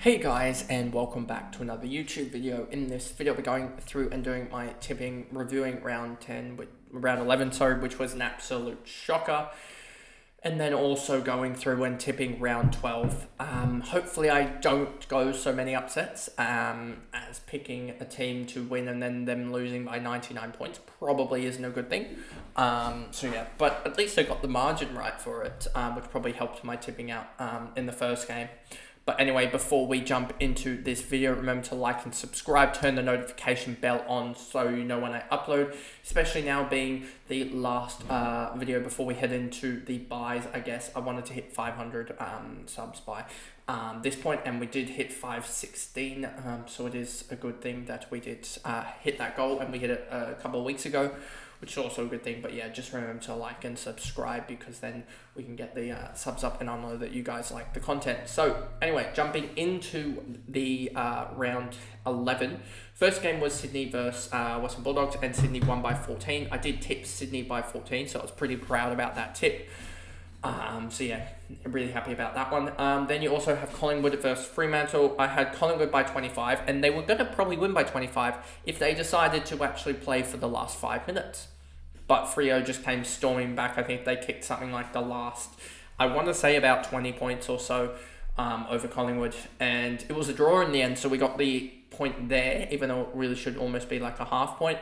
Hey guys, and welcome back to another YouTube video. In this video, we're going through and doing my tipping, reviewing round 11, which was an absolute shocker. And then also going through and tipping round 12. Hopefully I don't go so many upsets, as picking a team to win and then them losing by 99 points probably isn't a good thing. But at least I got the margin right for it, which probably helped my tipping out in the first game. But anyway, before we jump into this video, remember to like and subscribe, turn the notification bell on so you know when I upload, especially now being the last video before we head into the buys. I guess I wanted to hit 500 subs by this point, and we did hit 516, so it is a good thing that we did hit that goal, and we hit it a couple of weeks ago, which is also a good thing. But yeah, just remember to like and subscribe, because then we can get the subs up and I'll know that you guys like the content. So anyway, jumping into the round 11. First game was Sydney versus Western Bulldogs, and Sydney won by 14. I did tip Sydney by 14, so I was pretty proud about that tip. So yeah, really happy about that one. Then you also have Collingwood versus Fremantle. I had Collingwood by 25, and they were going to probably win by 25 if they decided to actually play for the last 5 minutes. But Freo just came storming back. I think they kicked something like the last, I want to say about 20 points or so over Collingwood. And it was a draw in the end, so we got the point there, even though it really should almost be like a half point.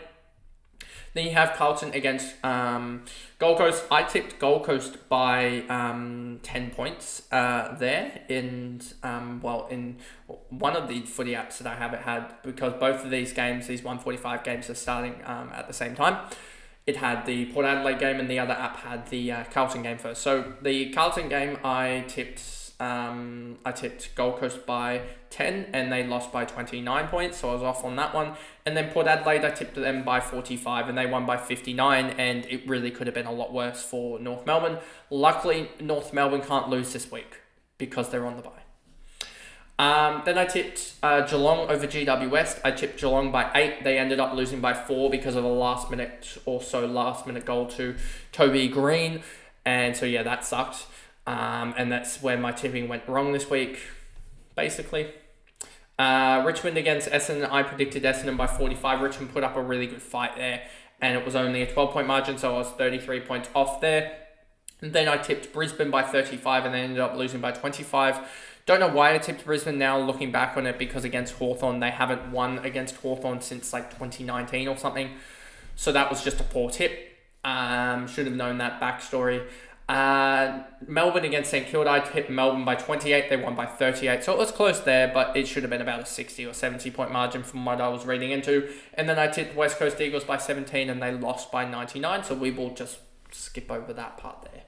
Then you have Carlton against Gold Coast. I tipped Gold Coast by 10 points there. In one of the footy apps that I have, it had, because both of these games, these 145 games, are starting at the same time. It had the Port Adelaide game, and the other app had the Carlton game first. So the Carlton game, I tipped Gold Coast by 10, and they lost by 29 points, so I was off on that one. And then Port Adelaide, I tipped them by 45, and they won by 59, and it really could have been a lot worse for North Melbourne. Luckily, North Melbourne can't lose this week because they're on the bye. Then I tipped Geelong over GW West. I tipped Geelong by 8. They ended up losing by 4 because of a last minute goal to Toby Green. And so yeah, that sucked. And that's where my tipping went wrong this week, basically. Richmond against Essendon. I predicted Essendon by 45. Richmond put up a really good fight there, and it was only a 12-point margin, so I was 33 points off there. And then I tipped Brisbane by 35, and they ended up losing by 25. Don't know why I tipped Brisbane now, looking back on it, because against Hawthorn, they haven't won against Hawthorn since like 2019 or something. So that was just a poor tip. Should have known that backstory. Melbourne against St Kilda. I tipped Melbourne by 28. They won by 38. So it was close there, but it should have been about a 60 or 70 point margin from what I was reading into. And then I tipped West Coast Eagles by 17, and they lost by 99. So we will just skip over that part there.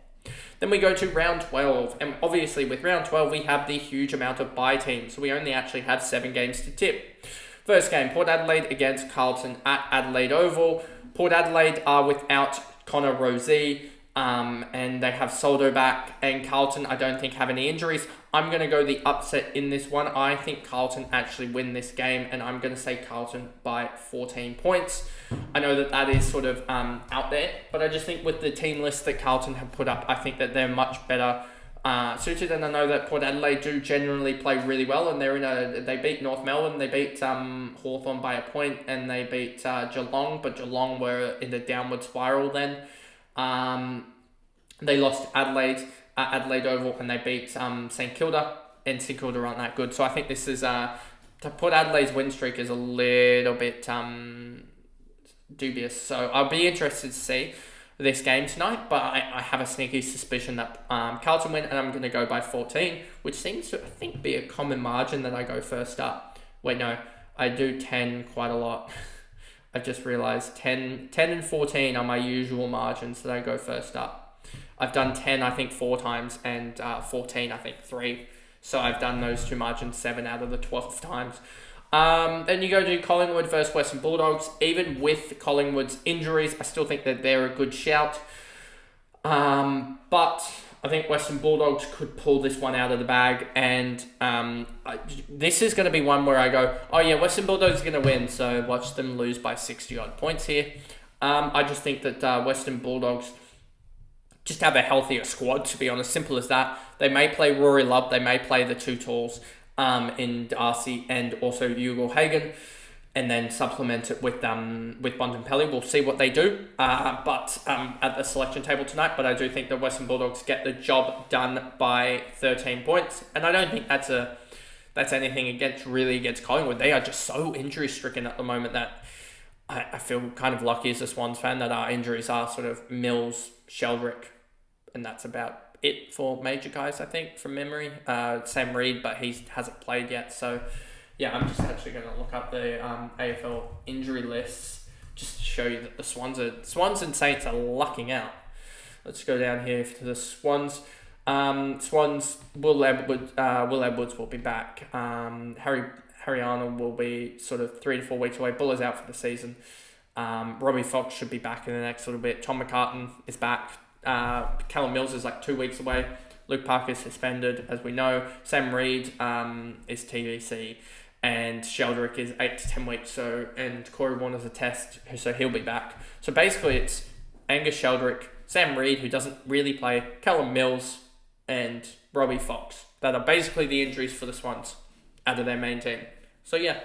Then we go to round 12, and obviously with round 12 we have the huge amount of bye teams, so we only actually have 7 games to tip. First game, Port Adelaide against Carlton at Adelaide Oval. Port Adelaide are without Connor Rozee, and they have Soldo back, and Carlton I don't think have any injuries. I'm going to go the upset in this one. I think Carlton actually win this game, and I'm going to say Carlton by 14 points. I know that is sort of out there, but I just think with the team list that Carlton have put up, I think that they're much better suited. And I know that Port Adelaide do generally play really well, and they beat North Melbourne, they beat Hawthorn by a point, and they beat Geelong, but Geelong were in the downward spiral then. They lost Adelaide at Adelaide Oval, and they beat St Kilda, and St Kilda aren't that good. So I think this is Port Adelaide's win streak is a little bit dubious. So I'll be interested to see this game tonight, but I have a sneaky suspicion that Carlton win, and I'm going to go by 14, which seems to, I think, be a common margin that I go first up. Wait, no, I do 10 quite a lot. I've just realised 10 and 14 are my usual margins that I go first up. I've done 10, I think, 4 times, and 14, I think, 3. So I've done those two margins 7 out of the 12 times. Then you go to Collingwood versus Western Bulldogs. Even with Collingwood's injuries, I still think that they're a good shout. But I think Western Bulldogs could pull this one out of the bag, and this is going to be one where I go, oh yeah, Western Bulldogs are going to win, so watch them lose by 60 odd points here. I just think that Western Bulldogs just have a healthier squad, to be honest, simple as that. They may play Rory Love, they may play the two talls, in Darcy and also Ugle-Hagan, and then supplement it with Bontempelli. We'll see what they do, but at the selection table tonight. But I do think the Western Bulldogs get the job done by 13 points, and I don't think that's anything against Collingwood. They are just so injury stricken at the moment that I feel kind of lucky as a Swans fan that our injuries are sort of Mills, Sheldrick, and that's about it for major guys, I think, from memory. Sam Reid, but he hasn't played yet, so yeah, I'm just actually going to look up the AFL injury lists just to show you that the Swans and Saints are lucking out. Let's go down here to the Swans. Swans, Will Edwards will be back. Harry Arnold will be sort of 3 to 4 weeks away. Buller's out for the season. Robbie Fox should be back in the next little bit. Tom McCartan is back. Callum Mills is like 2 weeks away. Luke Parker is suspended, as we know. Sam Reid is TBC. And Sheldrick is 8 to 10 weeks. And Corey Warner's a test, so he'll be back. So basically it's Angus Sheldrick, Sam Reid, who doesn't really play, Callum Mills, and Robbie Fox. That are basically the injuries for the Swans out of their main team. So yeah,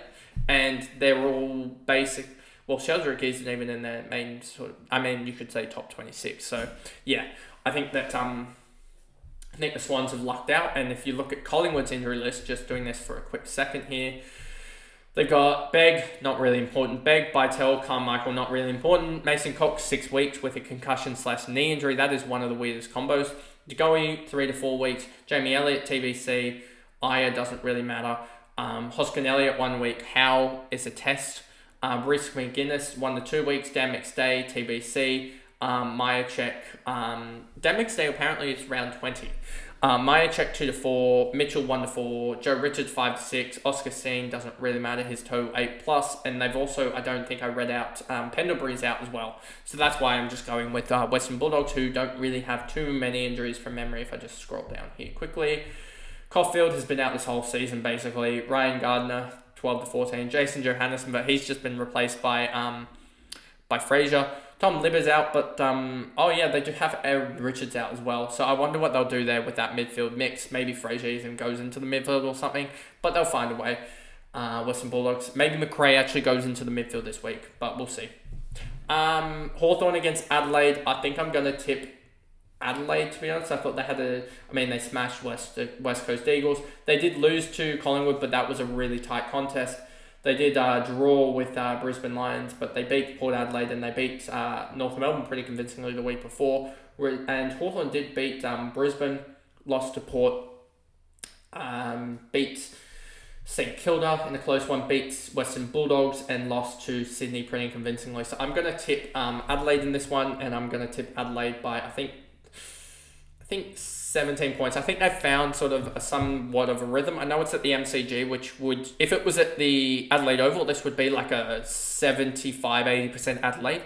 and they're all basic. Well, Sheldrick isn't even in their main you could say top 26. So yeah, I think that the Swans have lucked out. And if you look at Collingwood's injury list, just doing this for a quick second here, they've got Begg, not really important. Begg, Bytel, Carmichael, not really important. Mason Cox, 6 weeks with a concussion/knee injury. That is one of the weirdest combos. DeGoey, 3 to 4 weeks. Jamie Elliott, TBC. Aya doesn't really matter. Hoskin Elliott, 1 week. Howe is a test. Reece McGuinness, 1 to 2 weeks. Dan McStay, TBC. Myercheck. Dan McStay apparently is round 20. Myercheck, 2 to 4. Mitchell, 1 to 4. Joe Richards, 5 to 6. Oscar Seen doesn't really matter. His total 8+. And they've also, I don't think I read out, Pendlebury's out as well. So that's why I'm just going with Western Bulldogs, who don't really have too many injuries from memory if I just scroll down here quickly. Caulfield has been out this whole season, basically. Ryan Gardner, 12 to 14. Jason Johannesson, but he's just been replaced by Fraser. Tom Libber's out, but they do have Aaron Richards out as well. So I wonder what they'll do there with that midfield mix. Maybe Fraser even goes into the midfield or something, but they'll find a way. Western Bulldogs. Maybe McRae actually goes into the midfield this week, but we'll see. Hawthorn against Adelaide. I think I'm going to tip Adelaide, to be honest. I thought they smashed West Coast Eagles. They did lose to Collingwood, but that was a really tight contest. They did draw with Brisbane Lions, but they beat Port Adelaide and they beat North Melbourne pretty convincingly the week before. And Hawthorn did beat Brisbane, lost to Port, beat St Kilda in a close one, beat Western Bulldogs and lost to Sydney pretty convincingly. So I'm going to tip Adelaide in this one, and I'm going to tip Adelaide by, I think 17 points. I think they've found sort of somewhat of a rhythm. I know it's at the MCG, which would, if it was at the Adelaide Oval, this would be like a 75-80% Adelaide.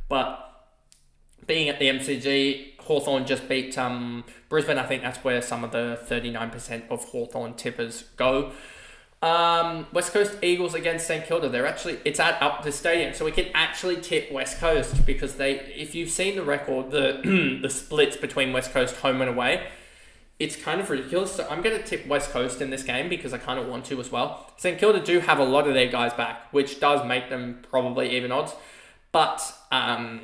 But being at the MCG, Hawthorn just beat Brisbane. I think that's where some of the 39% of Hawthorn tippers go. West Coast Eagles against St Kilda. It's at Up the Stadium, so we can actually tip West Coast because if you've seen the record, the splits between West Coast home and away, it's kind of ridiculous. So I'm going to tip West Coast in this game because I kind of want to as well. St Kilda do have a lot of their guys back, which does make them probably even odds. But I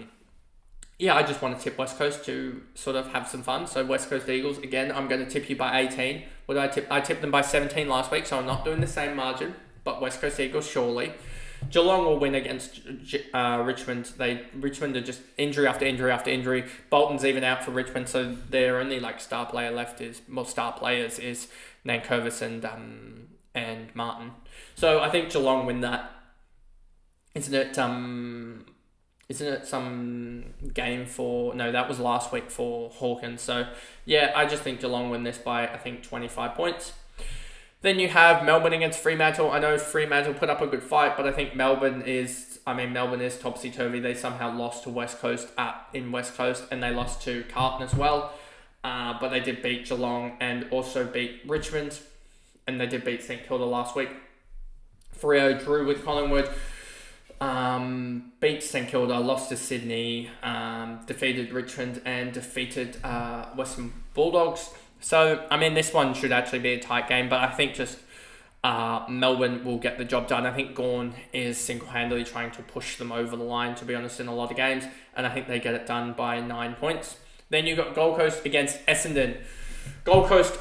just want to tip West Coast to sort of have some fun. So West Coast Eagles, again, I'm going to tip you by 18. What did I tip? I tipped them by 17 last week, so I'm not doing the same margin. But West Coast Eagles, surely. Geelong will win against Richmond. Richmond are just injury after injury after injury. Bolton's even out for Richmond, so their only star player left is Nankervis and Martin. So I think Geelong win that. Isn't it some game for... No, that was last week for Hawkins. So, yeah, I just think Geelong win this by, I think, 25 points. Then you have Melbourne against Fremantle. I know Fremantle put up a good fight, but I think Melbourne is topsy-turvy. They somehow lost to West Coast in West Coast, and they lost to Carlton as well. But they did beat Geelong and also beat Richmond, and they did beat St Kilda last week. Freo drew with Collingwood. Beat St Kilda, lost to Sydney, defeated Richmond and defeated Western Bulldogs. So, this one should actually be a tight game, but I think just Melbourne will get the job done. I think Gawn is single-handedly trying to push them over the line, to be honest, in a lot of games, and I think they get it done by 9 points. Then you got Gold Coast against Essendon. Gold Coast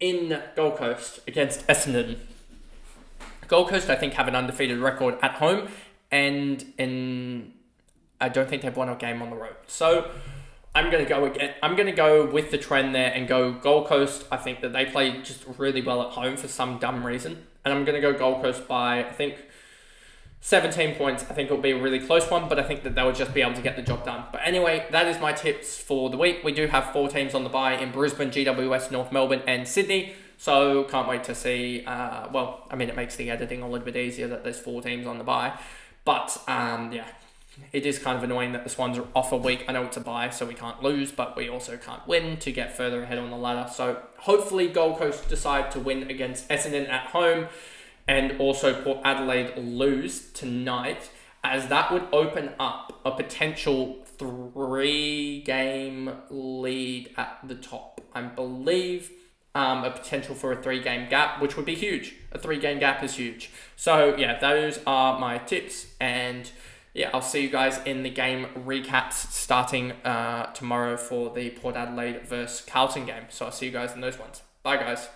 in Gold Coast against Essendon. Gold Coast, I think, have an undefeated record at home, and I don't think they've won a game on the road. So I'm going to go with the trend there and go Gold Coast. I think that they play just really well at home for some dumb reason. And I'm going to go Gold Coast by, I think, 17 points. I think it'll be a really close one, but I think that they'll just be able to get the job done. But anyway, that is my tips for the week. We do have 4 teams on the bye in Brisbane, GWS, North Melbourne, and Sydney. So can't wait to see, it makes the editing a little bit easier that there's 4 teams on the bye. But, it is kind of annoying that the Swans are off a week. I know it's a bye, so we can't lose, but we also can't win to get further ahead on the ladder. So hopefully Gold Coast decide to win against Essendon at home, and also Port Adelaide lose tonight, as that would open up a potential 3-game lead at the top. I believe a potential for a 3-game gap, which would be huge. A 3-game gap is huge. So yeah, those are my tips, and yeah, I'll see you guys in the game recaps starting tomorrow for the Port Adelaide versus Carlton game. So I'll see you guys in those ones. Bye, guys.